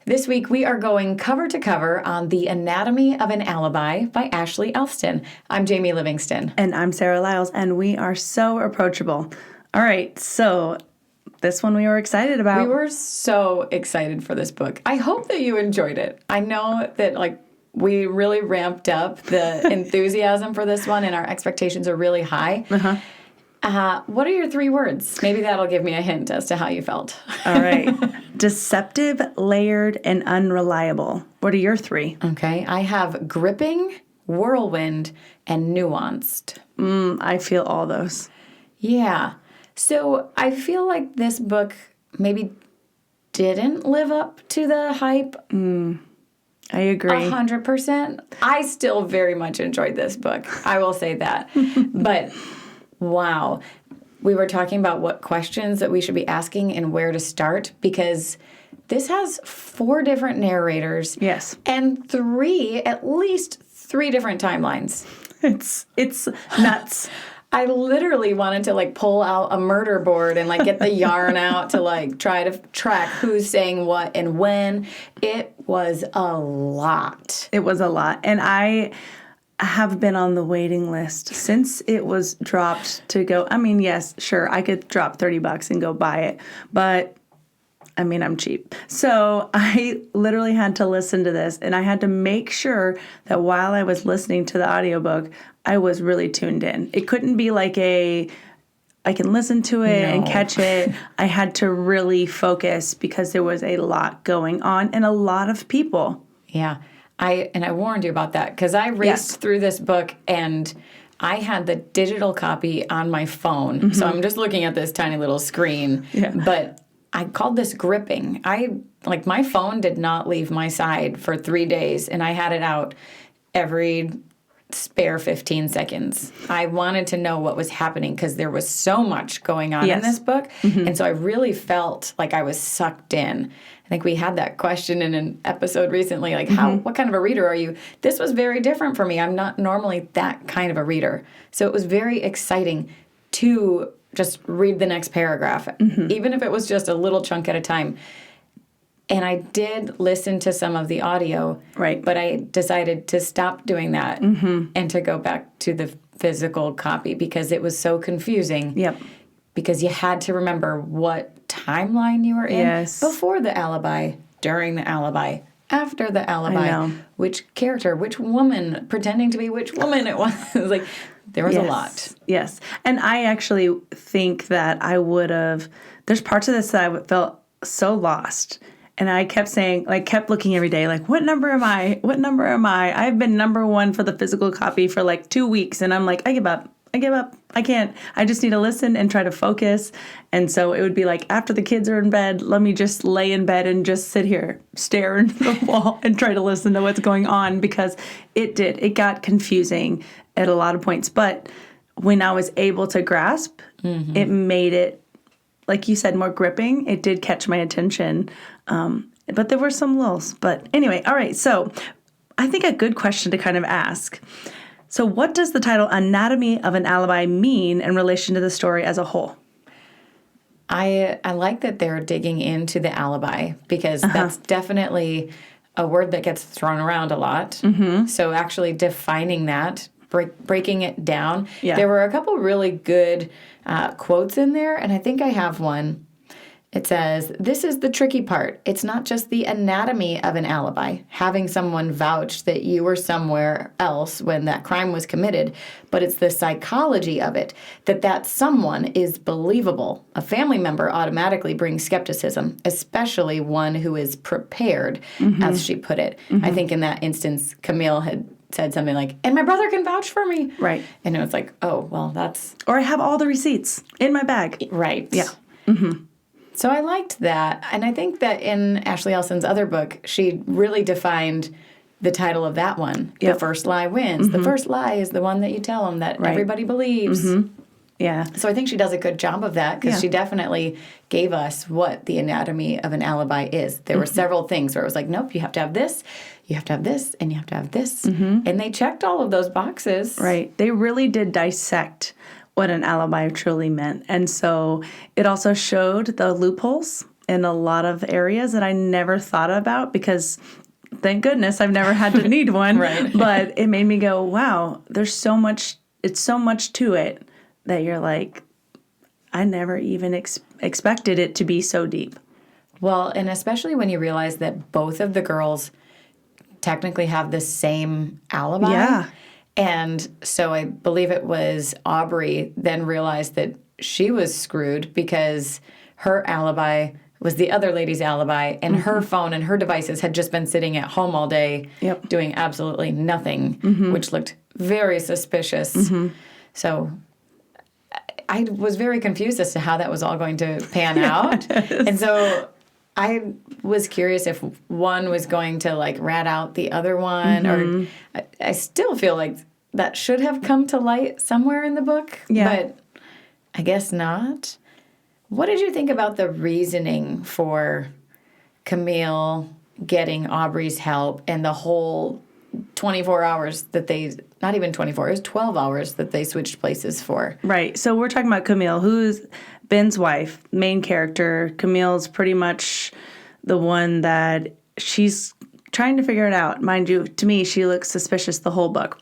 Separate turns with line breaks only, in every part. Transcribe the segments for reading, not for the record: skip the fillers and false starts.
This week we are going cover to cover on The Anatomy of an Alibi by Ashley Elston. I'm Jamie Livingston.
And I'm Sarah Lyles, and we are so approachable. All right, so this one we were excited about.
We were so excited for this book. I hope that you enjoyed it. I know that we really ramped up the enthusiasm for this one, and our expectations are really high. What are your 3 words? Maybe that'll give me a hint as to how you felt.
All right. Deceptive, layered, and unreliable. What are your 3?
Okay. I have gripping, whirlwind, and nuanced.
I feel all those.
Yeah. So I feel like this book maybe didn't live up to the hype.
I agree.
100%. I still very much enjoyed this book. I will say that. But wow. We were talking about what questions that we should be asking and where to start, because this has 4 different narrators.
Yes.
And at least 3 different timelines.
It's nuts.
I literally wanted to pull out a murder board and get the yarn out to try to track who's saying what and when. It was a lot.
It was a lot. And I have been on the waiting list since it was dropped to go. I mean, yes, sure, I could drop $30 and go buy it, but I mean, I'm cheap. So I literally had to listen to this, and I had to make sure that while I was listening to the audiobook, I was really tuned in. It couldn't be I can listen to it and catch it. I had to really focus because there was a lot going on and a lot of people.
Yeah. I warned you about that because I raced through this book, and I had the digital copy on my phone. So I'm just looking at this tiny little screen. Yeah. But I called this gripping. My phone did not leave my side for 3 days, and I had it out every spare 15 seconds. I wanted to know what was happening because there was so much going on in this book. And so I really felt like I was sucked in. I think we had that question in an episode recently, what kind of a reader are you? This was very different for me. I'm not normally that kind of a reader. So it was very exciting to just read the next paragraph, even if it was just a little chunk at a time. And I did listen to some of the audio,
right?
But I decided to stop doing that and to go back to the physical copy because it was so confusing.
Yep.
Because you had to remember what timeline you were in before the alibi, during the alibi, after the alibi, which character, which woman, pretending to be which woman it was. There was a lot.
Yes. And I actually think that I would have, there's parts of this that I felt so lost. And I kept saying, kept looking every day, what number am I? What number am I? I've been number 1 for the physical copy for 2 weeks. And I'm I give up. I give up. I can't. I just need to listen and try to focus. And so it would be after the kids are in bed, let me just lay in bed and just sit here, stare into the wall and try to listen to what's going on, because it got confusing at a lot of points. But when I was able to grasp, it made it, like you said, more gripping. It did catch my attention. But there were some lulls. But anyway, all right. So I think a good question to kind of ask. So what does the title Anatomy of an Alibi mean in relation to the story as a whole?
I like that they're digging into the alibi because that's definitely a word that gets thrown around a lot. So actually defining that, breaking it down. Yeah. There were a couple really good quotes in there, and I think I have one. It says, "This is the tricky part. It's not just the anatomy of an alibi, having someone vouch that you were somewhere else when that crime was committed, but it's the psychology of it, that someone is believable. A family member automatically brings skepticism, especially one who is prepared," as she put it. I think in that instance, Camille had said something and my brother can vouch for me.
Right.
And it was oh, well, that's...
Or I have all the receipts in my bag.
Right.
Yeah.
So I liked that. And I think that in Ashley Elston's other book, she really defined the title of that one. Yep. The first lie wins. The first lie is the one that you tell them that everybody believes.
Yeah.
So I think she does a good job of that because she definitely gave us what the anatomy of an alibi is. There were several things where it was nope, you have to have this, you have to have this, and you have to have this. And they checked all of those boxes.
Right. They really did dissect what an alibi truly meant. And so it also showed the loopholes in a lot of areas that I never thought about because thank goodness I've never had to need one.
Right.
But it made me go, wow, there's so much, it's so much to it that you're like, I never even expected it to be so deep.
Well, and especially when you realize that both of the girls technically have the same alibi.
Yeah.
And so I believe it was Aubrey then realized that she was screwed because her alibi was the other lady's alibi, and her phone and her devices had just been sitting at home all day doing absolutely nothing, which looked very suspicious. So I was very confused as to how that was all going to pan out. And so I was curious if one was going to like rat out the other one, or I still feel like that should have come to light somewhere in the book, but I guess not. What did you think about the reasoning for Camille getting Aubrey's help and the whole 24 hours that they, not even 24, it was 12 hours that they switched places for?
Right. So we're talking about Camille, who's Ben's wife, main character. Camille's pretty much the one that she's trying to figure it out. Mind you, to me, she looks suspicious the whole book.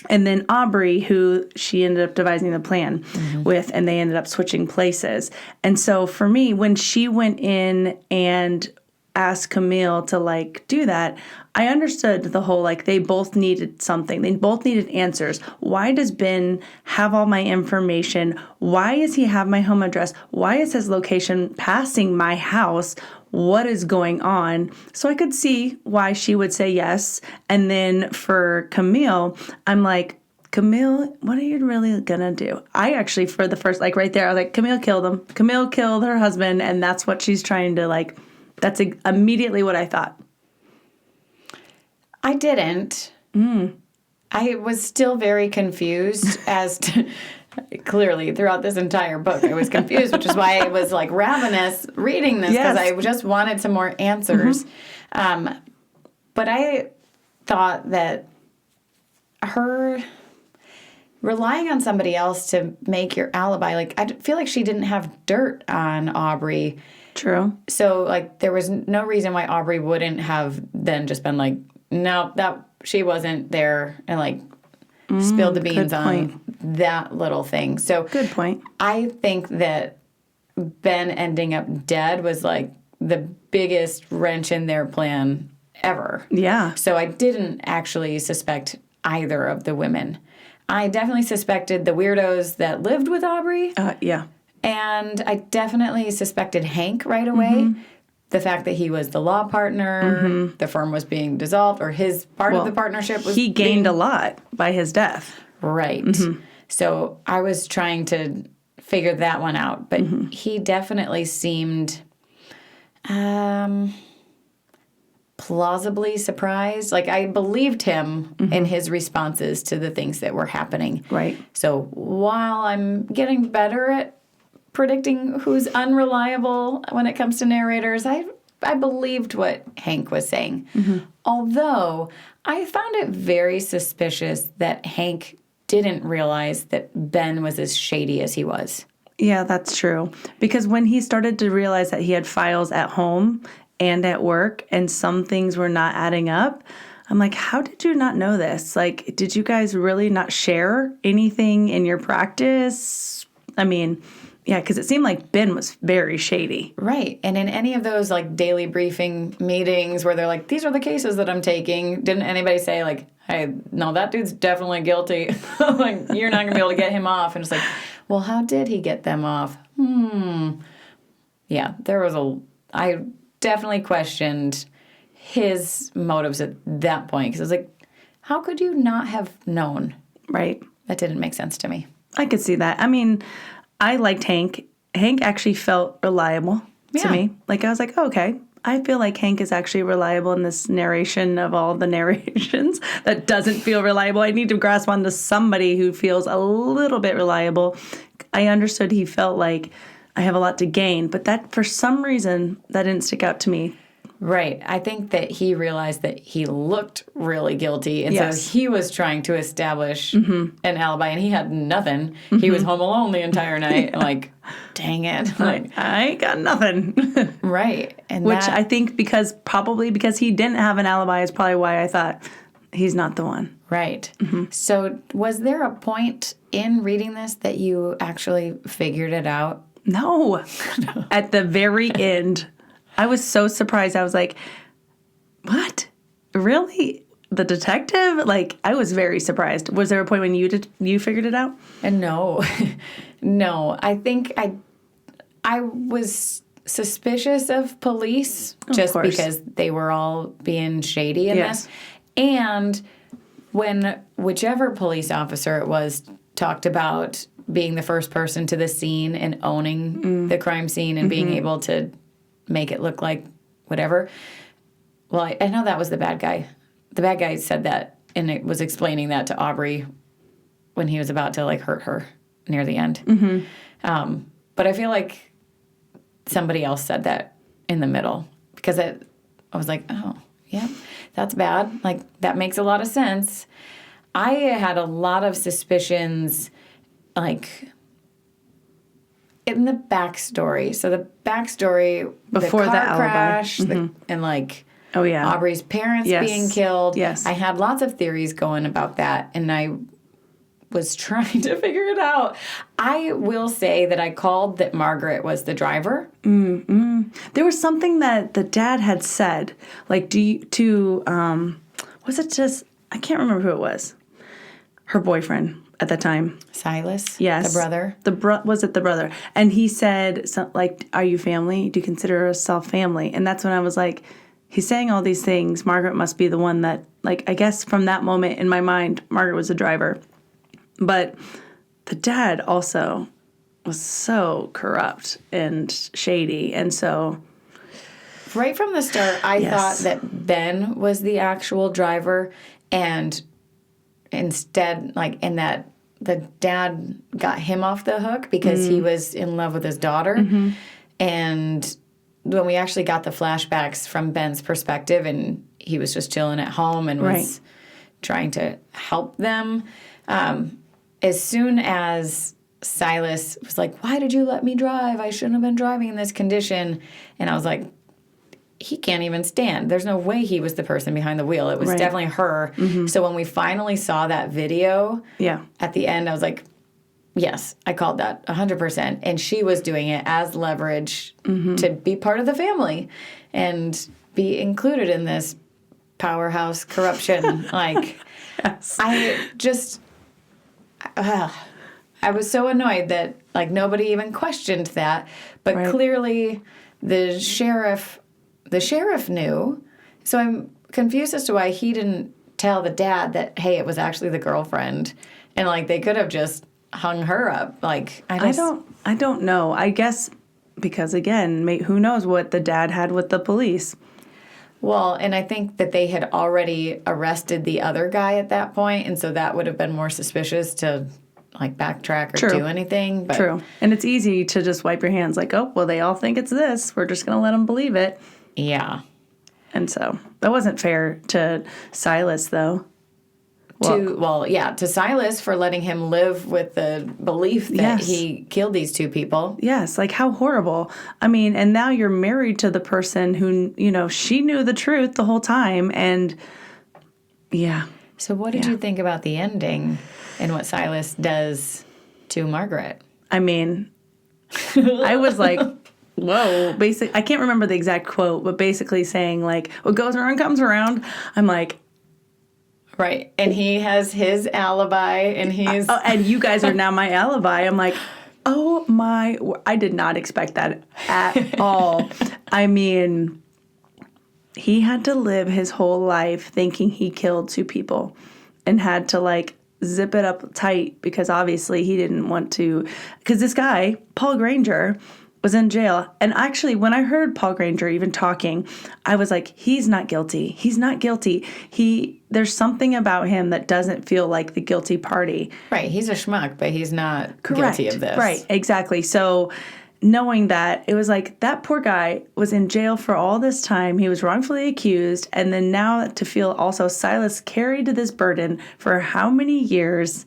And then Aubrey, who she ended up devising the plan with, and they ended up switching places. And so for me, when she went in and asked Camille to, like, do that, I understood the whole, like, they both needed something. They both needed answers. Why does Ben have all my information? Why does he have my home address? Why is his location passing my house? What is going on? So I could see why she would say yes. And then for Camille, I'm like, Camille, what are you really gonna do? I actually, for the first, like right there, I was like, Camille killed him. Camille killed her husband, and that's what she's trying to, like, that's immediately what I thought.
I didn't. I was still very confused as to... Clearly, throughout this entire book, I was confused, which is why I was like ravenous reading this, because I just wanted some more answers. But I thought that her relying on somebody else to make your alibi, like, I feel like she didn't have dirt on Aubrey.
True.
So, like, there was no reason why Aubrey wouldn't have then just been like, no, that she wasn't there, and like spilled the beans on that little thing. So
good point.
I think that Ben ending up dead was like the biggest wrench in their plan ever.
Yeah.
So I didn't actually suspect either of the women. I definitely suspected the weirdos that lived with Aubrey.
Yeah.
And I definitely suspected Hank right away. The fact that he was the law partner, the firm was being dissolved, or his part of the partnership was...
He gained a lot by his death.
Right. So I was trying to figure that one out. But he definitely seemed plausibly surprised. Like, I believed him in his responses to the things that were happening.
Right.
So while I'm getting better at predicting who's unreliable when it comes to narrators, I believed what Hank was saying. Although I found it very suspicious that Hank didn't realize that Ben was as shady as he was.
Yeah, that's true. Because when he started to realize that he had files at home and at work and some things were not adding up, I'm like, how did you not know this? Like, did you guys really not share anything in your practice? I mean... Yeah, because it seemed like Ben was very shady.
Right. And in any of those, like, daily briefing meetings where they're like, these are the cases that I'm taking, didn't anybody say, like, hey, no, that dude's definitely guilty. Like, you're not going to be able to get him off. And it's like, well, how did he get them off? Yeah, I definitely questioned his motives at that point. Because I was like, how could you not have known?
Right.
That didn't make sense to me.
I could see that. I mean... I liked Hank. Hank actually felt reliable to me. Like, I was like, oh, okay. I feel like Hank is actually reliable in this narration of all the narrations that doesn't feel reliable. I need to grasp onto somebody who feels a little bit reliable. I understood he felt like I have a lot to gain, but that, for some reason, that didn't stick out to me.
Right. I think that he realized that he looked really guilty. And
Yes.
so he was trying to establish an alibi, and he had nothing. He was home alone the entire night. Like, dang it. Like,
I ain't got nothing.
right. And
Which I think probably because he didn't have an alibi is probably why I thought he's not the one.
Right. So was there a point in reading this that you actually figured it out?
No. At the very end, I was so surprised. I was like, what? Really? The detective? Like, I was very surprised. Was there a point when you figured it out?
And no. No. I think I was suspicious of police just because they were all being shady in this. And when whichever police officer it was talked about being the first person to the scene and owning the crime scene and being able to make it look like whatever. Well, I know that was the bad guy. The bad guy said that, and it was explaining that to Aubrey when he was about to, like, hurt her near the end. But I feel like somebody else said that in the middle because I was like, oh, yeah, that's bad. Like, that makes a lot of sense. I had a lot of suspicions, like, in the backstory. So the backstory,
Before
the
the
car
alibi.
crash, and like Aubrey's parents being killed.
Yes.
I had lots of theories going about that, and I was trying to figure it out. I will say that I called that Margaret was the driver.
There was something that the dad had said, like, was it just, I can't remember who it was. Her boyfriend at the time.
Silas?
Yes.
The brother?
Was it the brother? And he said, like, are you family? Do you consider yourself family? And that's when I was like, he's saying all these things. Margaret must be the one that, like, I guess from that moment in my mind, Margaret was the driver. But the dad also was so corrupt and shady. And so...
Right from the start, I thought that Ben was the actual driver, and instead, like, in that the dad got him off the hook because he was in love with his daughter. And when we actually got the flashbacks from Ben's perspective, and he was just chilling at home and was trying to help them, as soon as Silas was like, why did you let me drive? I shouldn't have been driving in this condition. And I was like, he can't even stand. There's no way he was the person behind the wheel. It was definitely her. So when we finally saw that video at the end, I was like, yes, I called that 100%. And she was doing it as leverage to be part of the family and be included in this powerhouse corruption. Like, I just... I was so annoyed that, like, nobody even questioned that. But clearly the sheriff knew. So I'm confused as to why he didn't tell the dad that, hey, it was actually the girlfriend. And, like, they could have just hung her up. Like, I
don't know. I guess because, again, who knows what the dad had with the police.
Well, and I think that they had already arrested the other guy at that point, and so that would have been more suspicious to, like, backtrack or do anything. But
True. And it's easy to just wipe your hands like, oh, well, they all think it's this. We're just going to let them believe it.
Yeah.
And so that wasn't fair to Silas, though.
To Silas for letting him live with the belief that he killed these two people.
Yes, like how horrible. I mean, and now you're married to the person who, she knew the truth the whole time. And
So what did you think about the ending and what Silas does to Margaret?
I mean, I was like, whoa. Basically, I can't remember the exact quote, but basically saying, like, what goes around comes around. I'm like...
Right. And he has his alibi, and he's...
and you guys are now my alibi. I'm like, oh my... I did not expect that at all. I mean, he had to live his whole life thinking he killed two people and had to, like, zip it up tight because obviously he didn't want to... Because this guy, Paul Granger... was in jail. And actually, when I heard Paul Granger even talking, I was like, he's not guilty. He's not guilty. There's something about him that doesn't feel like the guilty party.
Right. He's a schmuck, but he's not guilty of this.
Right. Exactly. So knowing that it was like that poor guy was in jail for all this time. He was wrongfully accused. And then now to feel also Silas carried this burden for how many years.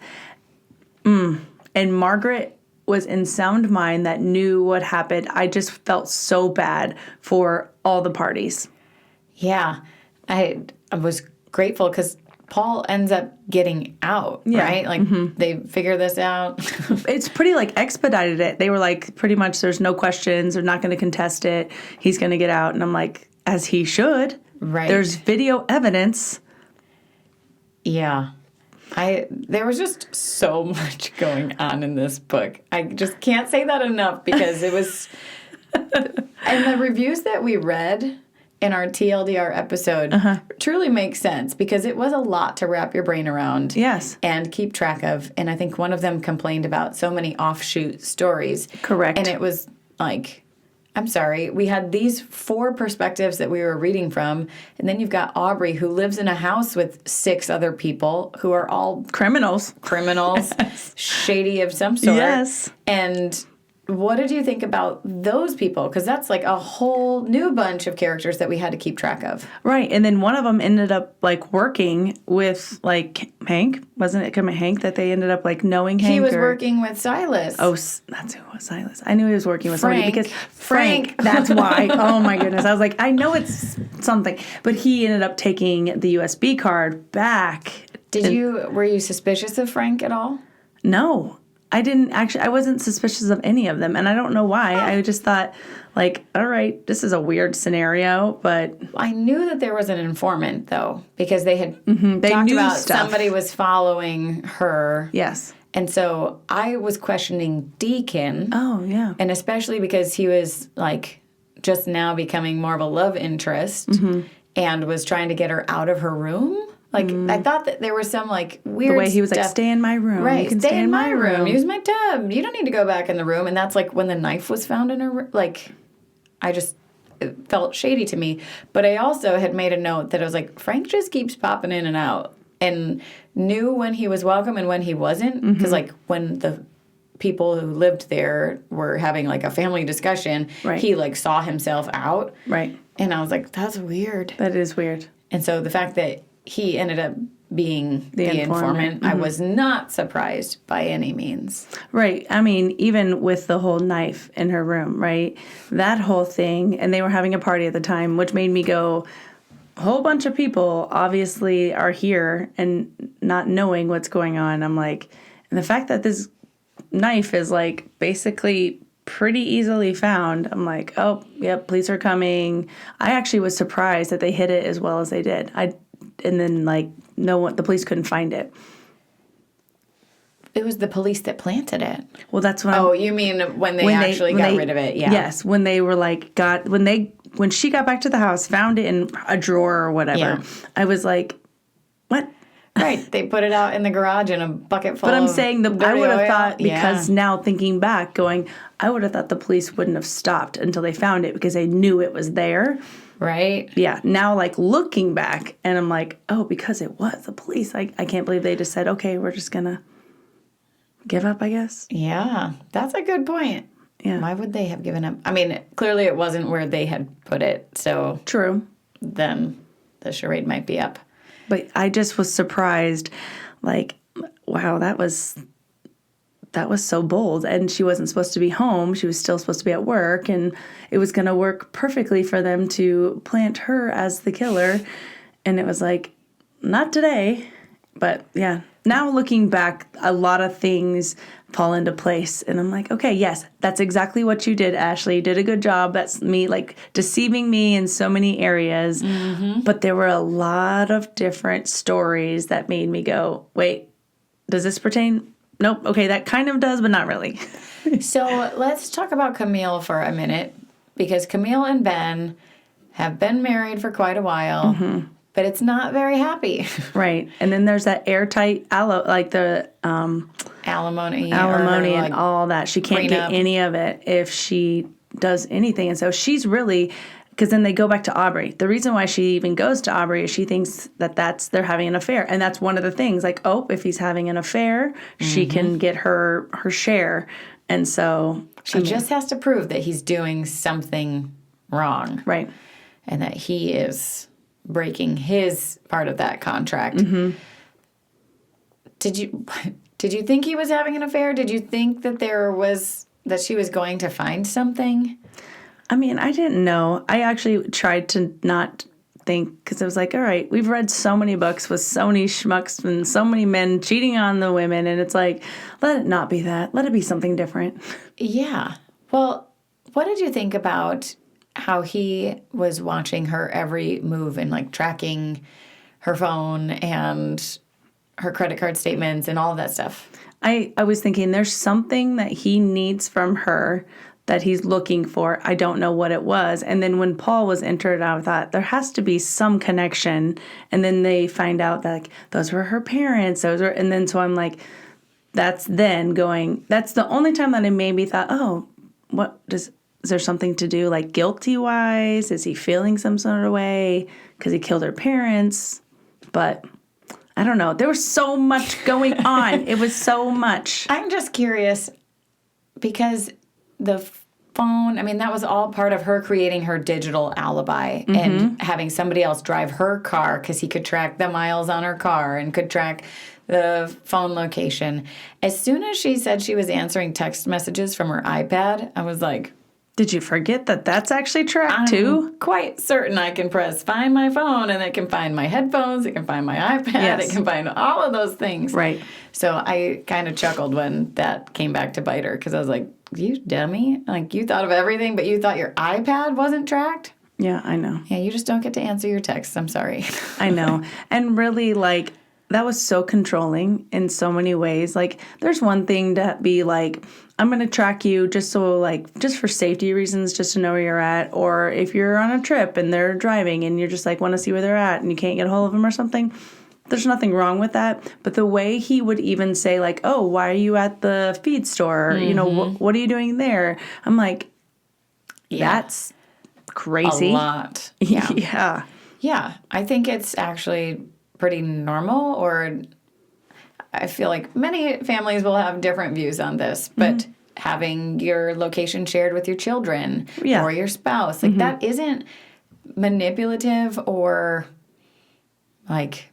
And Margaret was in sound mind that knew what happened. I just felt so bad for all the parties.
Yeah. I was grateful because Paul ends up getting out, right? Like, they figure this out.
It's pretty, like, expedited it. They were like, pretty much, there's no questions. They're not going to contest it. He's going to get out. And I'm like, as he should.
Right.
There's video evidence.
Yeah. There was just so much going on in this book. I just can't say that enough because it was... And the reviews that we read in our TLDR episode truly makes sense because it was a lot to wrap your brain around.
Yes.
And keep track of. And I think one of them complained about so many offshoot stories.
Correct.
And it was like, I'm sorry, we had these 4 perspectives that we were reading from. And then you've got Aubrey, who lives in a house with 6 other people who are all
Criminals.
Yes. Shady of some sort.
Yes.
And what did you think about those people? Because that's like a whole new bunch of characters that we had to keep track of.
Right. And then one of them ended up, like, working with, like, Hank. Wasn't it Hank that they ended up, like, knowing Hank?
He was working with Silas.
Oh, that's who it was, Silas. I knew he was working with somebody because
Frank.
That's why. Oh, my goodness. I was like, I know it's something. But he ended up taking the USB card back.
Were you suspicious of Frank at all?
No. I wasn't suspicious of any of them, and I don't know why. I just thought, like, all right, this is a weird scenario, but...
I knew that there was an informant, though, because they had
they
talked
knew
about
stuff.
somebody was following her.
Yes.
And so I was questioning Deacon.
Oh, yeah.
And especially because he was, like, just now becoming more of a love interest and was trying to get her out of her room. Like, I thought that there was some, like, weird
The way he was
stuff.
like, stay in my room.
Right,
You can
stay in my room. Use my tub. You don't need to go back in the room. And that's, like, when the knife was found in her room. Like, it felt shady to me. But I also had made a note that I was like, Frank just keeps popping in and out. And knew when he was welcome and when he wasn't. Because, like, when the people who lived there were having, like, a family discussion, he, like, saw himself out.
Right.
And I was like, that's weird.
That is weird.
And so the fact that he ended up being the informant, I was not surprised by any means.
Right. I mean, even with the whole knife in her room, right? That whole thing, and they were having a party at the time, which made me go, a whole bunch of people obviously are here and not knowing what's going on. I'm like, and the fact that this knife is, like, basically pretty easily found, I'm like, oh, yep, police are coming. I actually was surprised that they hid it as well as they did. And then, like, the police couldn't find it.
It was the police that planted it.
Well, that's what
you mean when they got rid of it? Yeah.
Yes, when they were like when she got back to the house, found it in a drawer or whatever.
Yeah.
I was like, what?
Right. They put it out in the garage in a bucket full.
But I'm saying I would have thought,
Yeah.
because now thinking back, I would have thought the police wouldn't have stopped until they found it because they knew it was there.
Right.
Yeah. Now, like, looking back, and I'm like, oh, because it was the police. I can't believe they just said, okay, we're just going to give up, I guess.
Yeah. That's a good point.
Yeah.
Why would they have given up? I mean, clearly it wasn't where they had put it. So
True.
Then the charade might be up.
But I just was surprised, like, wow, that was so bold. And she wasn't supposed to be home. She was still supposed to be at work. And it was going to work perfectly for them to plant her as the killer. And it was like, not today. But, yeah. Now looking back, a lot of things fall into place. And I'm like, okay, yes, that's exactly what you did, Ashley. You did a good job. That's me, like, deceiving me in so many areas. Mm-hmm. But there were a lot of different stories that made me go, wait, does this pertain? Nope. Okay, that kind of does, but not really.
So let's talk about Camille for a minute, because Camille and Ben have been married for quite a while, but it's not very happy.
Right. And then there's that airtight alimony and all that. She can't get any of it if she does anything. And so she's really... Because then they go back to Aubrey. The reason why she even goes to Aubrey is she thinks that they're having an affair. And that's one of the things. Like, oh, if he's having an affair, she can get her share. And so
she just has to prove that he's doing something wrong.
Right.
And that he is breaking his part of that contract. Did you think he was having an affair? Did you think that she was going to find something?
I mean, I didn't know. I actually tried to not think, because I was like, all right, we've read so many books with so many schmucks and so many men cheating on the women, and it's like, let it not be that. Let it be something different.
Yeah. Well, what did you think about how he was watching her every move and like tracking her phone and her credit card statements and all of that stuff?
I was thinking there's something that he needs from her that he's looking for. I don't know what it was. And then when Paul was entered, I thought there has to be some connection. And then they find out that like those were her parents. And then so I'm like, that's the only time that I maybe thought, oh, is there something to do like guilty wise? Is he feeling some sort of way because he killed her parents? But I don't know. There was so much going on. It was so much.
I'm just curious because the phone, I mean, that was all part of her creating her digital alibi and having somebody else drive her car because he could track the miles on her car and could track the phone location. As soon as she said she was answering text messages from her iPad, I was like,
did you forget that that's actually tracked too?
I'm quite certain I can press find my phone and it can find my headphones, it can find my iPad,
Yes.
It can find all of those things.
Right.
So I kind of chuckled when that came back to bite her because I was like, you dummy. Like, you thought of everything, but you thought your iPad wasn't tracked?
Yeah, I know.
Yeah, you just don't get to answer your texts. I'm sorry.
I know. And really, like, that was so controlling in so many ways. Like, there's one thing to be like, I'm going to track you just for safety reasons, just to know where you're at. Or if you're on a trip and they're driving and you're just like, want to see where they're at and you can't get a hold of them or something. There's nothing wrong with that. But the way he would even say like, oh, why are you at the feed store? You know, what are you doing there? I'm like, that's crazy.
A lot. Yeah.
Yeah.
Yeah. I think it's actually pretty normal, or I feel like many families will have different views on this, but having your location shared with your children or your spouse, like that isn't manipulative or like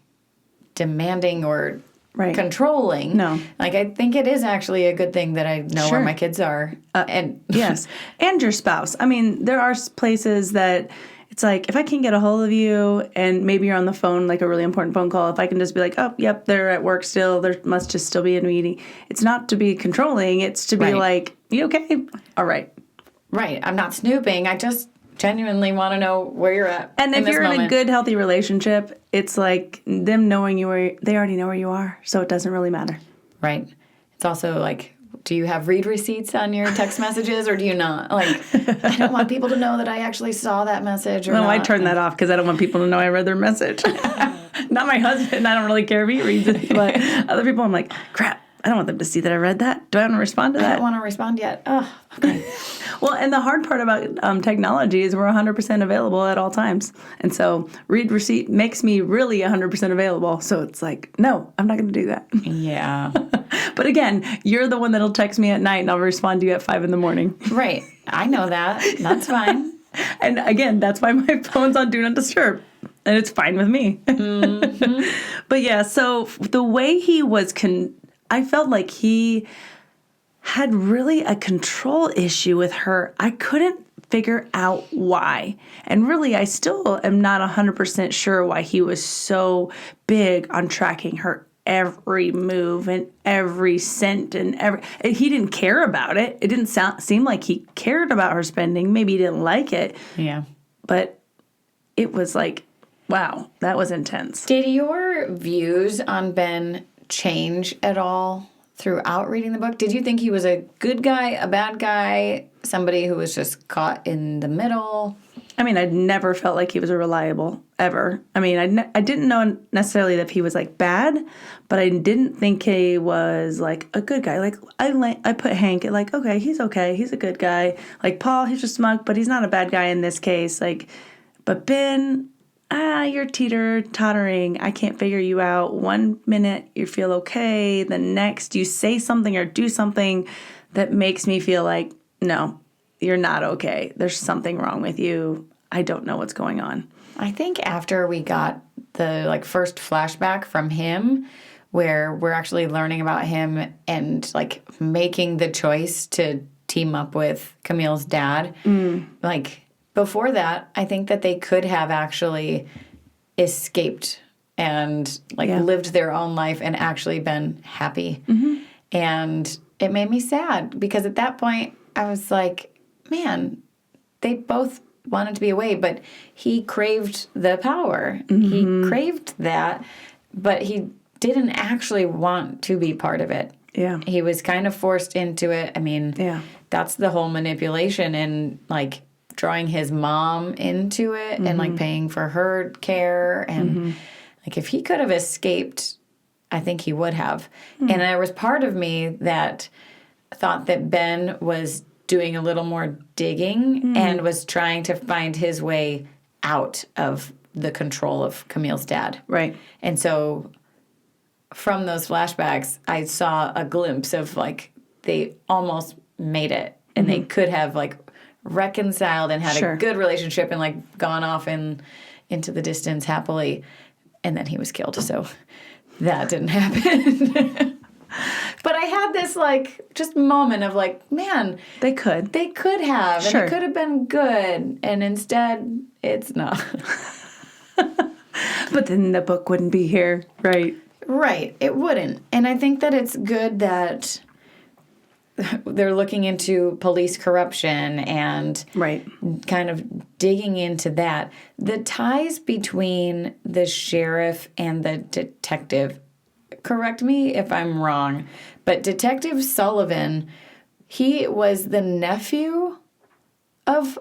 demanding or controlling.
No.
Like, I think it is actually a good thing that I know where my kids are. And
yes. And your spouse. I mean, there are places that it's like, if I can't get a hold of you and maybe you're on the phone, like a really important phone call, if I can just be like, oh, yep, they're at work still. There must just still be a meeting. It's not to be controlling. It's to be like, you okay? All right.
Right. I'm not snooping. I just genuinely want to know where you're at.
And if you're in a good, healthy relationship, it's like them knowing they already know where you are. So it doesn't really matter.
Right. It's also like, do you have read receipts on your text messages or do you not? Like, I don't want people to know that I actually saw that message or not.
I turn that off because I don't want people to know I read their message. Not my husband. I don't really care if he reads it. But other people, I'm like, crap. I don't want them to see that I read that. Do I want to respond to that?
I don't want to respond yet. Oh, okay.
Well, and the hard part about technology is we're 100% available at all times. And so read receipt makes me really 100% available. So it's like, no, I'm not going to do that.
Yeah.
But again, you're the one that'll text me at night and I'll respond to you at 5 a.m.
Right. I know that. That's fine.
And again, that's why my phone's on Do Not Disturb. And it's fine with me. But yeah, so the way he was I felt like he had really a control issue with her. I couldn't figure out why. And really, I still am not 100% sure why he was so big on tracking her every move and every cent and he didn't care about it. It didn't seem like he cared about her spending. Maybe he didn't like it.
Yeah.
But it was like, wow, that was intense.
Did your views on Ben change at all throughout reading the book? Did you think he was a good guy, a bad guy, somebody who was just caught in the middle?
I mean, I'd never felt like he was a reliable, ever. I mean, I didn't know necessarily that he was, like, bad, but I didn't think he was, like, a good guy. Like, I put Hank at, like, okay, he's a good guy. Like, Paul, he's just smug, but he's not a bad guy in this case. Like, but Ben, you're teeter-tottering. I can't figure you out. 1 minute you feel okay. The next you say something or do something that makes me feel like, no, you're not okay. There's something wrong with you. I don't know what's going on.
I think after we got the first flashback from him, where we're actually learning about him and making the choice to team up with Camille's dad, before that, I think that they could have actually escaped and lived their own life and actually been happy. Mm-hmm. And it made me sad because at that point I was like, man, they both wanted to be away, but he craved the power. Mm-hmm. He craved that, but he didn't actually want to be part of it.
Yeah.
He was kind of forced into it. I mean, that's the whole manipulation and drawing his mom into it and paying for her care. And if he could have escaped, I think he would have. And there was part of me that thought that Ben was doing a little more digging and was trying to find his way out of the control of Camille's dad.
Right.
And so from those flashbacks, I saw a glimpse of they almost made it and they could have reconciled and had a good relationship and gone off into the distance happily. And then he was killed. So that didn't happen. But I had this just moment of man,
they could
have, and it could have been good, and instead it's not.
But then the book wouldn't be here, right?
Right, it wouldn't. And I think that it's good that they're looking into police corruption and kind of digging into that. The ties between the sheriff and the detective, correct me if I'm wrong, but Detective Sullivan, he was the nephew of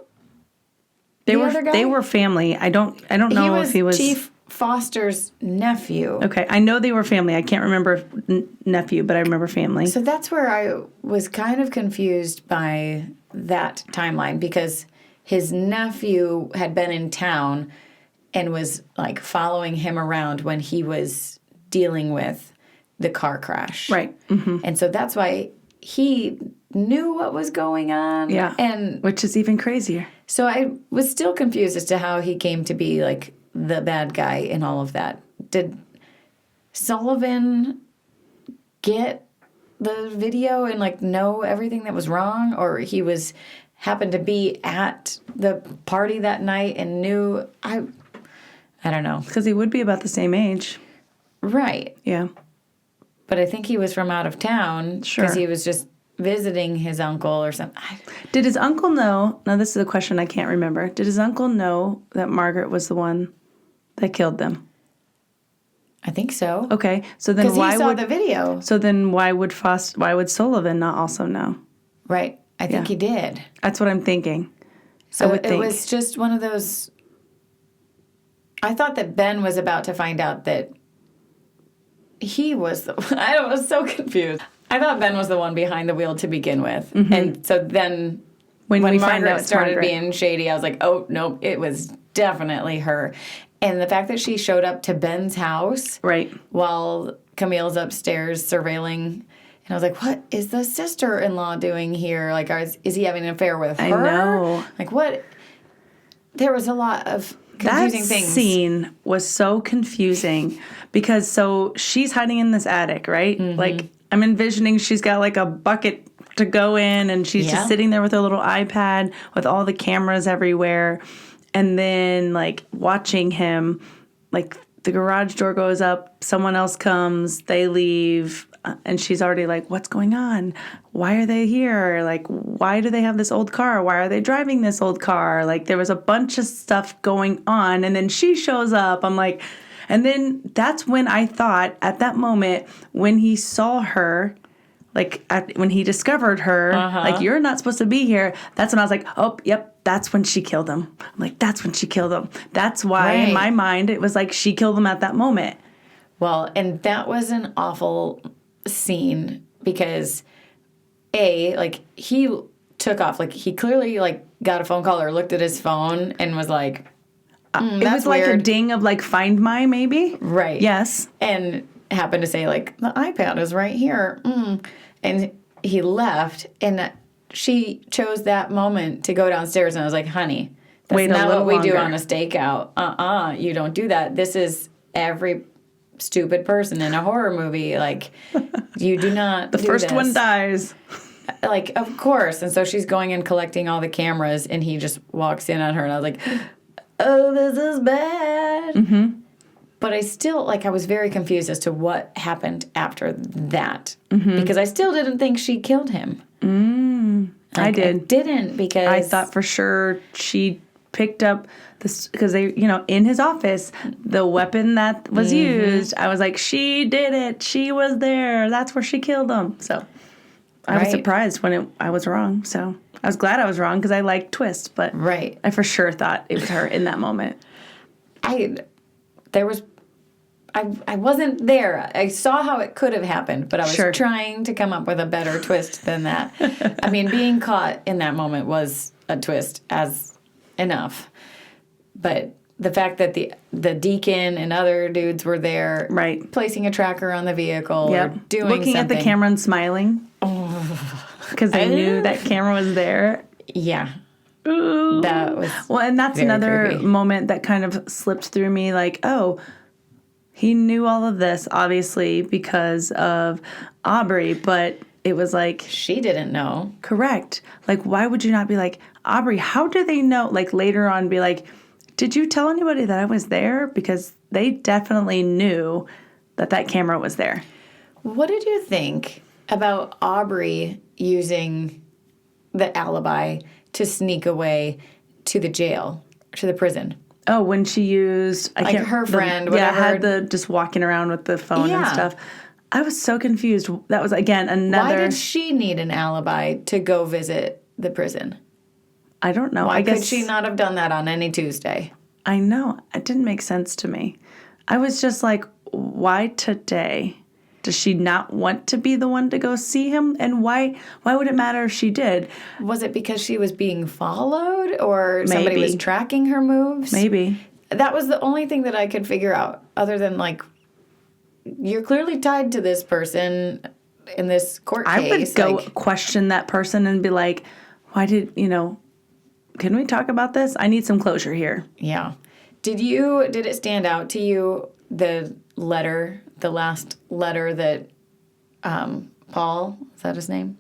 the other guy?
They were family. I don't know if he was
Chief Foster's nephew.
Okay, I know they were family. I can't remember nephew, but I remember family.
So that's where I was kind of confused by that timeline because his nephew had been in town and was following him around when he was dealing with the car crash.
Right. Mm-hmm.
And so that's why he knew what was going on.
Yeah.
And
which is even crazier.
So I was still confused as to how he came to be the bad guy in all of that. Did Sullivan get the video and know everything that was wrong, or he happened to be at the party that night and knew? I don't know.
Because he would be about the same age.
Right.
Yeah.
But I think he was from out of town because he was just visiting his uncle or something.
Did his uncle know? Now, this is a question I can't remember. Did his uncle know that Margaret was the one that killed them?
I think so.
Okay, so then why
he saw
would
the video?
So then why would Sullivan not also know?
Right, I think he did.
That's what I'm thinking.
So it was just one of those. I thought that Ben was about to find out that he was the. I was so confused. I thought Ben was the one behind the wheel to begin with, and so then when Margaret started being shady, I was like, oh nope, it was definitely her. And the fact that she showed up to Ben's house while Camille's upstairs surveilling, and I was like, what is the sister-in-law doing here? Is he having an affair with her?
I know.
What? There was a lot of confusing things.
That scene was so confusing because she's hiding in this attic, right? Mm-hmm. I'm envisioning she's got a bucket to go in and she's just sitting there with her little iPad with all the cameras everywhere. And then, watching him, the garage door goes up, someone else comes, they leave, and she's already what's going on? Why are they here? Why do they have this old car? Why are they driving this old car? There was a bunch of stuff going on, and then she shows up. I'm like, and then that's when I thought, at that moment, when he saw her, when he discovered her, you're not supposed to be here, that's when I was like, oh, yep. That's when she killed him. I'm that's when she killed him. That's why, in my mind, it was she killed him at that moment.
Well, and that was an awful scene because, he took off. He clearly, got a phone call or looked at his phone and was like,
it was like
weird.
a ding of like Find My, maybe.
Right.
Yes.
And happened to say, like, the iPad is right here. And he left, and she chose that moment to go downstairs, and I was like, honey, that's
Wait a
not
little
what we do
longer.
on a stakeout. You don't do that. This is every stupid person in a horror movie. Like, you do not
The first one dies.
Like, of course. And so she's going and collecting all the cameras, and he just walks in on her, and I was like, oh, this is bad.
Mm-hmm.
But I still, like, I was very confused as to what happened after that. Because I still didn't think she killed him.
I did.
I didn't, because
I thought for sure she picked up this, because they, in his office, the weapon that was used, I was like, she did it. She was there. That's where she killed him. So I was surprised when I was wrong. So I was glad I was wrong, because I like Twist, but I for sure thought it was her in that moment.
I wasn't there. I saw how it could have happened, but I was
Sure.
trying to come up with a better twist than that. I mean, being caught in that moment was a twist as enough. But the fact that the deacon and other dudes were there, placing a tracker on the vehicle, or doing
looking
something.
at the camera and smiling, because they knew that camera was there.
Yeah.
Ooh.
That was
and that's another
creepy
moment that kind of slipped through me, like, oh, he knew all of this, obviously, because of Aubrey, but it was like...
She didn't know.
Correct. Like, why would you not be like, Aubrey, how do they know? Like, later on, be like, did you tell anybody that I was there? Because they definitely knew that camera was there.
What did you think about Aubrey using the alibi to sneak away to the jail, to the prison?
Oh, when she used...
her friend, whatever.
had the just walking around with the phone and stuff. I was so confused. That was, again, another...
Why did she need an alibi to go visit the prison?
I don't know.
Why could she not have done that on any Tuesday?
I know. It didn't make sense to me. I was just like, why today? Does she not want to be the one to go see him? And why would it matter if she did?
Was it because she was being followed, or somebody was tracking her moves?
Maybe.
That was the only thing that I could figure out, other than, like, you're clearly tied to this person in this court case.
I would go question that person and be like, why did, can we talk about this? I need some closure here.
Yeah. Did it stand out to you, the last letter that Paul, is that his name?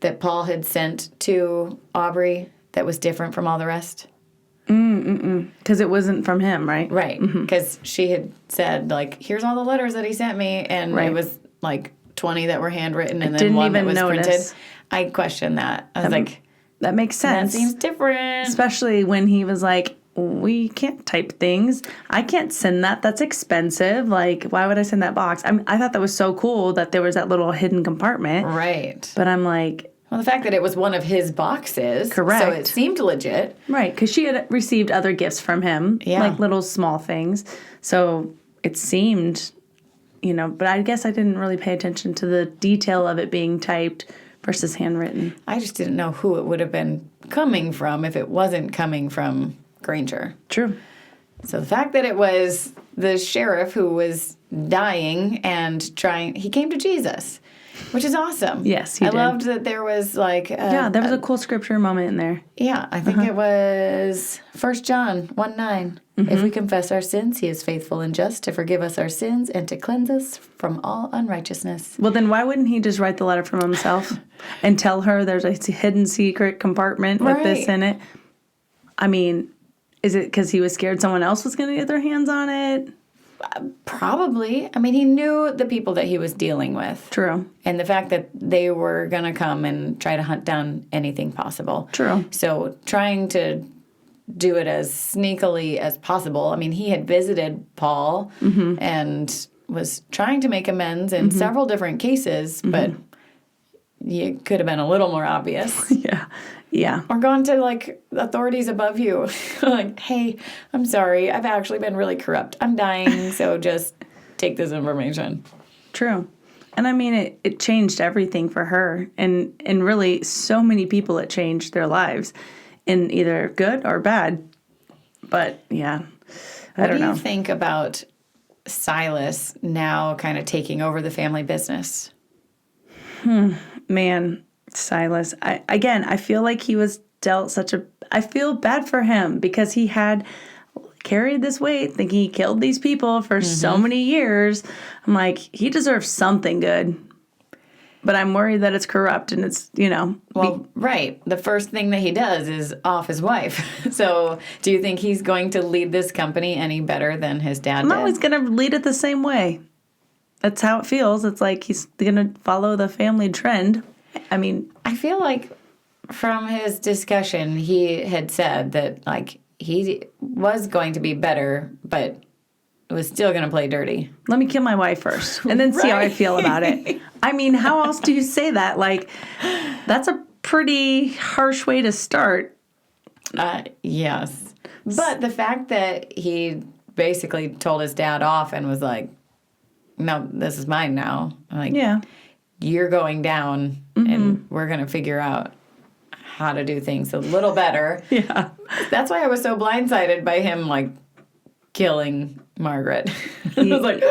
That Paul had sent to Aubrey that was different from all the rest?
Because it wasn't from him, right?
Right. Because she had said, like, here's all the letters that he sent me, and it was, like, 20 that were handwritten, and then one that was printed. I questioned that. I was like...
That makes sense.
That seems different.
Especially when he was like, we can't type things. I can't send that. That's expensive. Like, why would I send that box? I thought that was so cool that there was that little hidden compartment.
Right.
But I'm like...
Well, the fact that it was one of his boxes.
Correct.
So it seemed legit.
Right, because she had received other gifts from him.
Yeah.
Like little small things. So it seemed, but I guess I didn't really pay attention to the detail of it being typed versus handwritten.
I just didn't know who it would have been coming from if it wasn't coming from Granger.
True.
So the fact that it was the sheriff who was dying and he came to Jesus, which is awesome.
Yes, he did.
I loved that there was like...
there was a cool scripture moment in there.
Yeah, I think it was 1 John 1:9. If we confess our sins, he is faithful and just to forgive us our sins and to cleanse us from all unrighteousness.
Well, then why wouldn't he just write the letter from himself and tell her there's a hidden secret compartment with this in it? I mean, is it because he was scared someone else was going to get their hands on it?
Probably. I mean, he knew the people that he was dealing with.
True.
And the fact that they were going to come and try to hunt down anything possible.
True.
So trying to do it as sneakily as possible. I mean, he had visited Paul and was trying to make amends in several different cases, but it could have been a little more obvious.
Yeah.
Or gone to, like, authorities above you. Like, hey, I'm sorry. I've actually been really corrupt. I'm dying, so just take this information.
True. And I mean, it changed everything for her. And really, so many people it changed their lives in either good or bad. But, yeah. I don't know.
What do you think about Silas now kind of taking over the family business?
Man, Silas. I feel like he was dealt I feel bad for him because he had carried this weight thinking he killed these people for so many years. I'm like, he deserves something good. But I'm worried that it's corrupt and it's,
Well, right. The first thing that he does is off his wife. So do you think he's going to lead this company any better than his dad did?
No, he's going to lead it the same way. That's how it feels. It's like he's going to follow the family trend. I mean,
I feel like from his discussion, he had said that, like, he was going to be better, but was still going to play dirty.
Let me kill my wife first and then see how I feel about it. I mean, how else do you say that? Like, that's a pretty harsh way to start.
Yes. But the fact that he basically told his dad off and was like, no, this is mine now. I'm like,
yeah,
you're going down and we're going to figure out how to do things a little better.
Yeah.
That's why I was so blindsided by him, like, killing Margaret. I was like,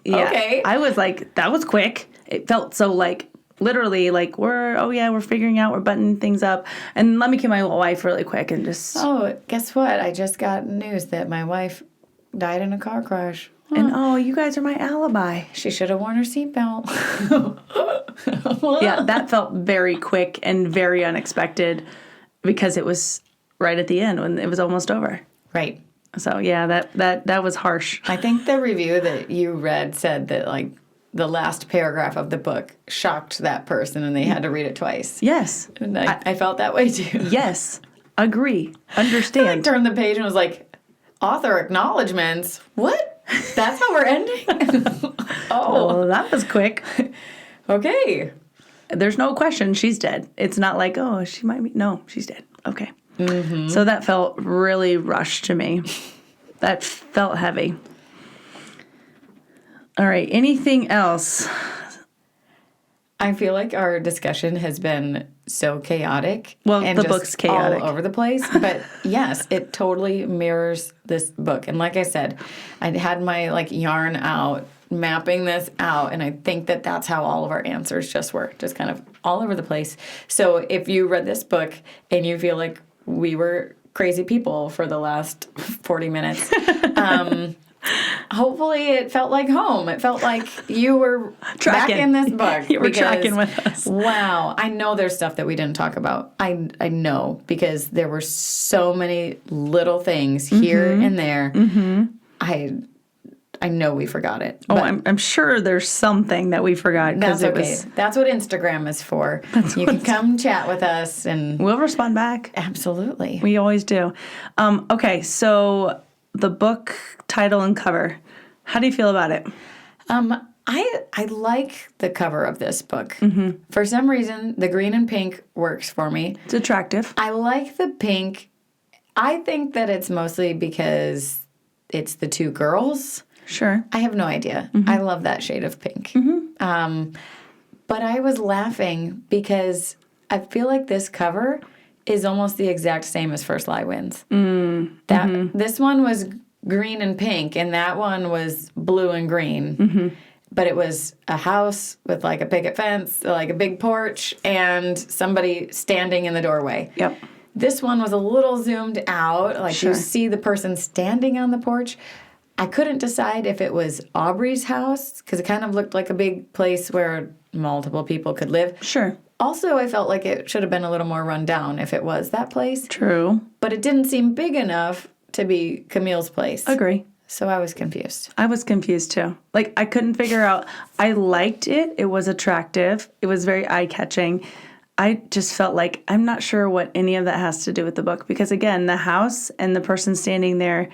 okay.
I was like, that was quick. It felt so like, literally, like, we're figuring out, we're buttoning things up. And let me kill my wife really quick and just...
Oh, guess what? I just got news that my wife died in a car crash.
And, you guys are my alibi.
She should have worn her seatbelt.
Yeah, that felt very quick and very unexpected because it was right at the end when it was almost over.
Right.
So, yeah, that was harsh.
I think the review that you read said that, like, the last paragraph of the book shocked that person and they had to read it twice.
Yes.
And I felt that way, too.
Yes. Agree. Understand.
I turned the page and was like, author acknowledgements? What? That's how we're ending?
Oh, that was quick.
Okay.
There's no question she's dead. It's not like, oh, she might be. No, she's dead. Okay. So that felt really rushed to me. That felt heavy. All right. Anything else?
I feel like our discussion has been so chaotic.
Well,
and
the
just
book's chaotic.
all over the place. But yes, it totally mirrors this book. And like I said, I had my, like, yarn out, mapping this out, and I think that that's how all of our answers just were, just kind of all over the place. So if you read this book and you feel like we were crazy people for the last 40 minutes, hopefully it felt like home. It felt like you were back in this book.
You were tracking with us.
Wow. I know there's stuff that we didn't talk about. I know because there were so many little things here and there. I know we forgot it.
Oh, I'm sure there's something that we forgot.
That's okay. That's what Instagram is for. You can come chat with us and
we'll respond back.
Absolutely.
We always do. Okay, so the book title and cover. How do you feel about it?
I like the cover of this book. For some reason, the green and pink works for me.
It's attractive.
I like the pink. I think that it's mostly because it's the two girls.
Sure.
I have no idea. I love that shade of pink. But I was laughing because I feel like this cover is almost the exact same as First Lie Wins. This one was green and pink, and that one was blue and green. But it was a house with, like, a picket fence, like a big porch, and somebody standing in the doorway.
Yep.
This one was a little zoomed out, like
Sure.
you see the person standing on the porch. I couldn't decide if it was Aubrey's house, because it kind of looked like a big place where multiple people could live.
Sure.
Also, I felt like it should have been a little more run down if it was that place.
True.
But it didn't seem big enough to be Camille's place.
Agree.
So I was confused.
I was confused too. Like, I couldn't figure out. I liked it. It was attractive. It was very eye-catching. I just felt like I'm not sure what any of that has to do with the book. Because, again, the house and the person standing there,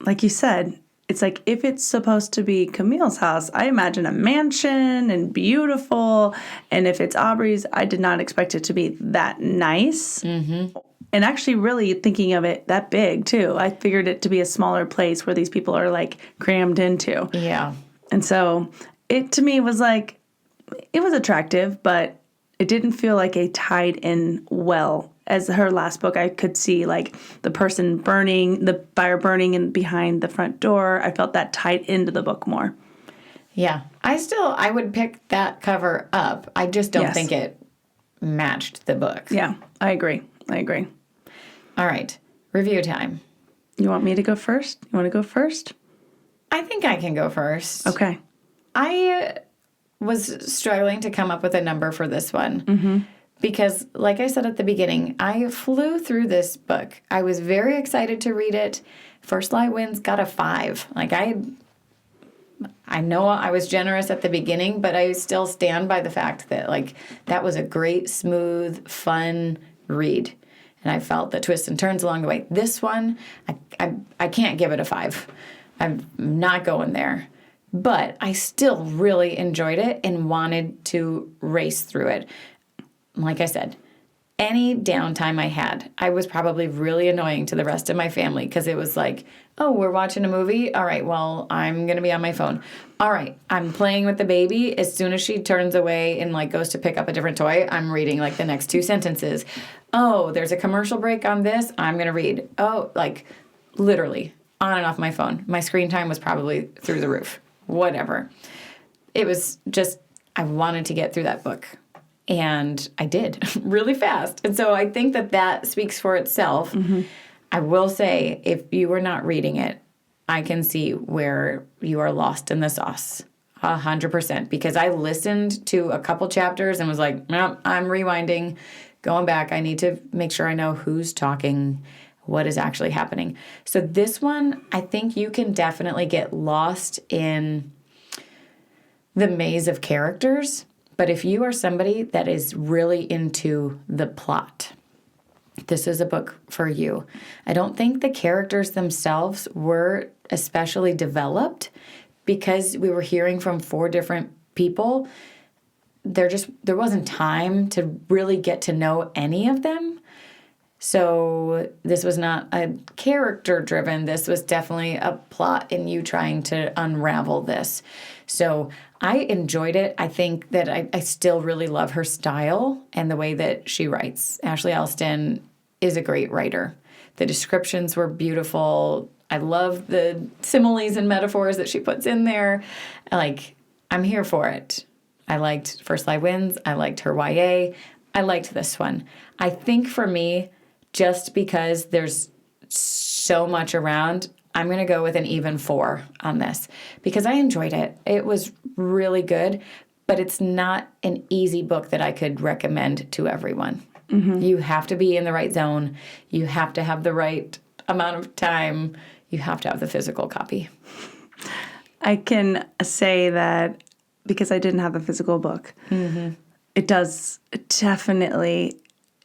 like you said, it's like if it's supposed to be Camille's house, I imagine a mansion and beautiful. And if it's Aubrey's, I did not expect it to be that nice. And actually really thinking of it that big, too. I figured it to be a smaller place where these people are, like, crammed into.
Yeah.
And so it, to me, was like, it was attractive, but it didn't feel like it tied in well as her last book, I could see like the fire burning in behind the front door. I felt that tied into the book more.
Yeah. I would pick that cover up. I just don't think it matched the book.
Yeah, I agree.
All right. Review time.
You want me to go first? You want to go first?
I think I can go first.
Okay.
I was struggling to come up with a number for this one because, like I said at the beginning, I flew through this book. I was very excited to read it. First Lie Wins got a 5. Like, I know I was generous at the beginning, but I still stand by the fact that, like, that was a great, smooth, fun read. And I felt the twists and turns along the way. This one, I can't give it a 5. I'm not going there. But I still really enjoyed it and wanted to race through it. Like I said, any downtime I had, I was probably really annoying to the rest of my family because it was like, oh, we're watching a movie? All right, well, I'm going to be on my phone. All right, I'm playing with the baby. As soon as she turns away and like goes to pick up a different toy, I'm reading like the next 2 sentences. Oh, there's a commercial break on this. I'm going to read. Oh, like literally on and off my phone. My screen time was probably through the roof. Whatever. It was just, I wanted to get through that book. And I did really fast. And so I think that speaks for itself. I will say, if you were not reading it, I can see where you are lost in the sauce. 100%. Because I listened to a couple chapters and was like, nope, I'm rewinding, going back. I need to make sure I know who's talking, what is actually happening. So this one, I think you can definitely get lost in the maze of characters. But if you are somebody that is really into the plot, this is a book for you. I don't think the characters themselves were especially developed because we were hearing from 4 different people. There wasn't time to really get to know any of them. So this was not a character-driven. This was definitely a plot in you trying to unravel this. So I enjoyed it. I think that I still really love her style and the way that she writes. Ashley Elston is a great writer. The descriptions were beautiful. I love the similes and metaphors that she puts in there. Like, I'm here for it. I liked First Lie Wins. I liked her YA. I liked this one. I think for me, just because there's so much around, I'm going to go with an even 4 on this because I enjoyed it. It was really good, but it's not an easy book that I could recommend to everyone. You have to be in the right zone. You have to have the right amount of time. You have to have the physical copy.
I can say that because I didn't have the physical book, it definitely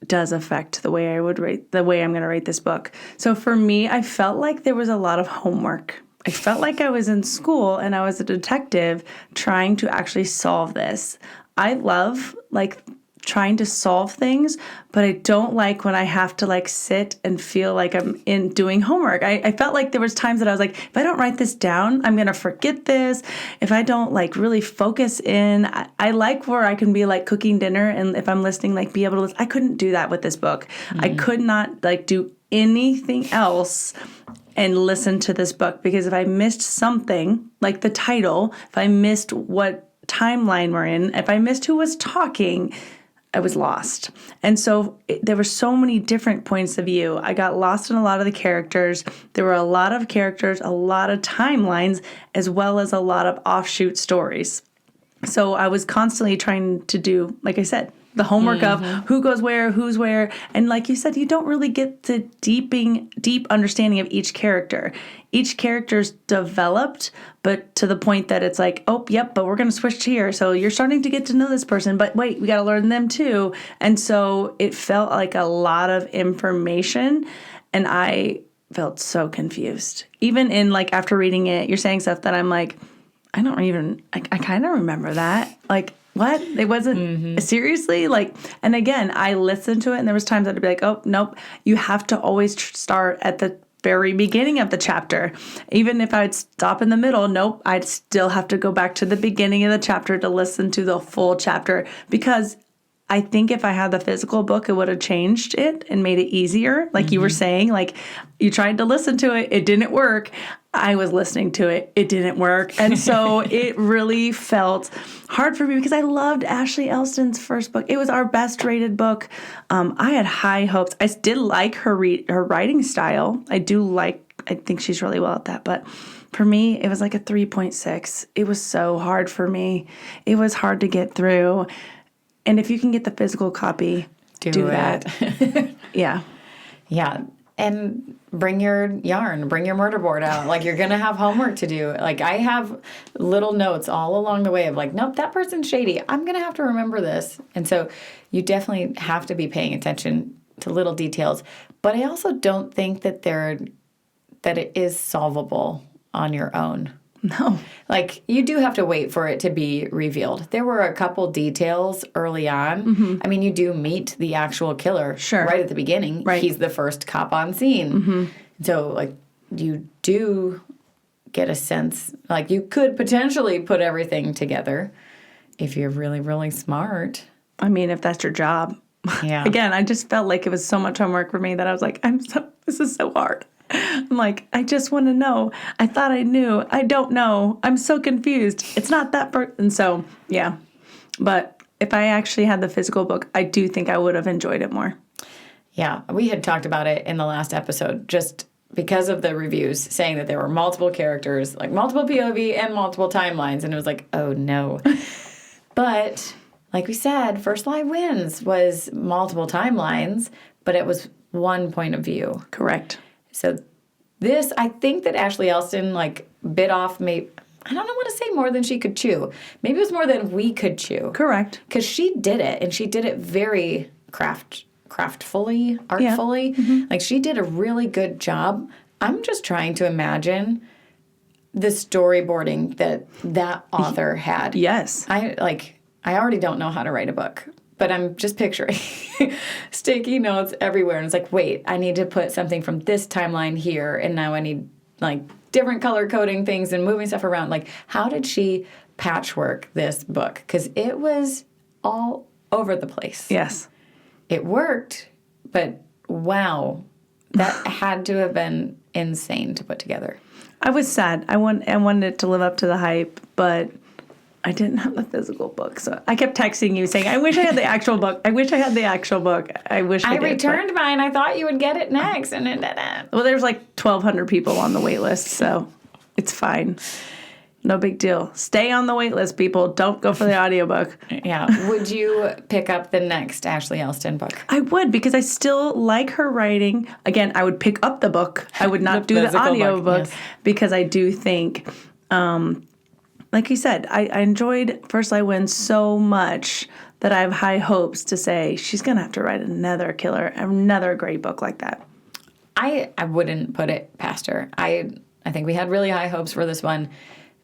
does affect the way I'm going to rate this book. So for me, I felt like there was a lot of homework. I felt like I was in school and I was a detective trying to actually solve this. I love like trying to solve things, but I don't like when I have to like sit and feel like I'm in doing homework. I felt like there was times that I was like, if I don't write this down, I'm going to forget this. If I don't like really focus in, I like where I can be like cooking dinner. And if I'm listening, like be able to listen. I couldn't do that with this book. I could not like do anything else and listen to this book because if I missed something like the title, if I missed what timeline we're in, if I missed who was talking, I was lost. And so there were so many different points of view. I got lost in a lot of the characters. There were a lot of characters, a lot of timelines, as well as a lot of offshoot stories. So I was constantly trying to do, like I said, the homework of who goes where, who's where. And like you said, you don't really get the deep understanding of each character. Each character's developed, but to the point that it's like, oh, yep, but we're going to switch here. So you're starting to get to know this person, but wait, we got to learn them too. And so it felt like a lot of information, and I felt so confused. Even in like after reading it, you're saying stuff that I'm like, I kind of remember that. Like, what? It wasn't seriously like, and again, I listened to it and there was times I'd be like, oh, nope, you have to always start at the very beginning of the chapter. Even if I'd stop in the middle, nope, I'd still have to go back to the beginning of the chapter to listen to the full chapter because I think if I had the physical book, it would have changed it and made it easier. Like you were saying, like you tried to listen to it, it didn't work. I was listening to it, it didn't work. And so it really felt hard for me because I loved Ashley Elston's first book. It was our best rated book. I had high hopes. I did like her writing style. I think she's really well at that. But for me, it was like a 3.6. It was so hard for me. It was hard to get through. And if you can get the physical copy, do that. Yeah.
Yeah. And bring your yarn, bring your murder board out. Like, you're going to have homework to do. Like, I have little notes all along the way of like, nope, that person's shady. I'm going to have to remember this. And so you definitely have to be paying attention to little details. But I also don't think that it is solvable on your own.
No.
Like, you do have to wait for it to be revealed. There were a couple details early on. I mean, you do meet the actual killer right at the beginning.
Right.
He's the first cop on scene. So, like, you do get a sense, like, you could potentially put everything together if you're really, really smart.
I mean, if that's your job.
Yeah.
Again, I just felt like it was so much homework for me that I was like, this is so hard. I'm like, I just want to know. I thought I knew. I don't know. I'm so confused. It's not that person. So, yeah. But if I actually had the physical book, I do think I would have enjoyed it more.
Yeah. We had talked about it in the last episode, just because of the reviews saying that there were multiple characters, like multiple POV and multiple timelines. And it was like, oh, no. But like we said, First Lie Wins was multiple timelines, but it was one point of view.
Correct.
So this, I think that Ashley Elston, like, bit off, I don't want to say more than she could chew. Maybe it was more than we could chew.
Correct.
Because she did it, and she did it very craftfully, artfully.
Yeah.
Like, she did a really good job. I'm just trying to imagine the storyboarding that author had.
Yes.
I already don't know how to write a book. But I'm just picturing sticky notes everywhere. And it's like, wait, I need to put something from this timeline here. And now I need, like, different color coding things and moving stuff around. Like, how did she patchwork this book? Because it was all over the place.
Yes.
It worked, but wow, that had to have been insane to put together.
I was sad. I wanted it to live up to the hype, but I didn't have the physical book, so I kept texting you saying, I wish I had the actual book. I wish I had the actual book. I wish I did.
Returned mine. I thought you would get it next, and it didn't.
Well, there's like 1,200 people on the wait list, so it's fine. No big deal. Stay on the wait list, people. Don't go for the audiobook.
Yeah. Would you pick up the next Ashley Elston book?
I would, because I still like her writing. Again, I would pick up the book. I would not do the audiobook because I do think... like you said, I enjoyed First Lie Wins so much that I have high hopes to say she's going to have to write another great book like that.
I wouldn't put it past her. I think we had really high hopes for this one.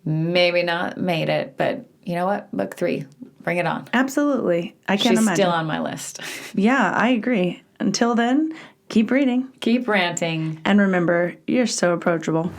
Maybe not made it, but you know what? Book 3, bring it on.
Absolutely. I can't imagine.
She's still on my list.
Yeah, I agree. Until then, keep reading.
Keep ranting.
And remember, you're so approachable.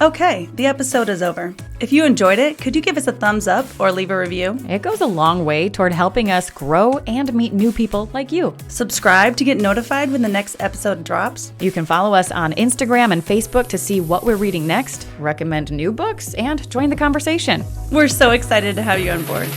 Okay, the episode is over. If you enjoyed it, could you give us a thumbs up or leave a review?
It goes a long way toward helping us grow and meet new people like you.
Subscribe to get notified when the next episode drops.
You can follow us on Instagram and Facebook to see what we're reading next, recommend new books, and join the conversation.
We're so excited to have you on board.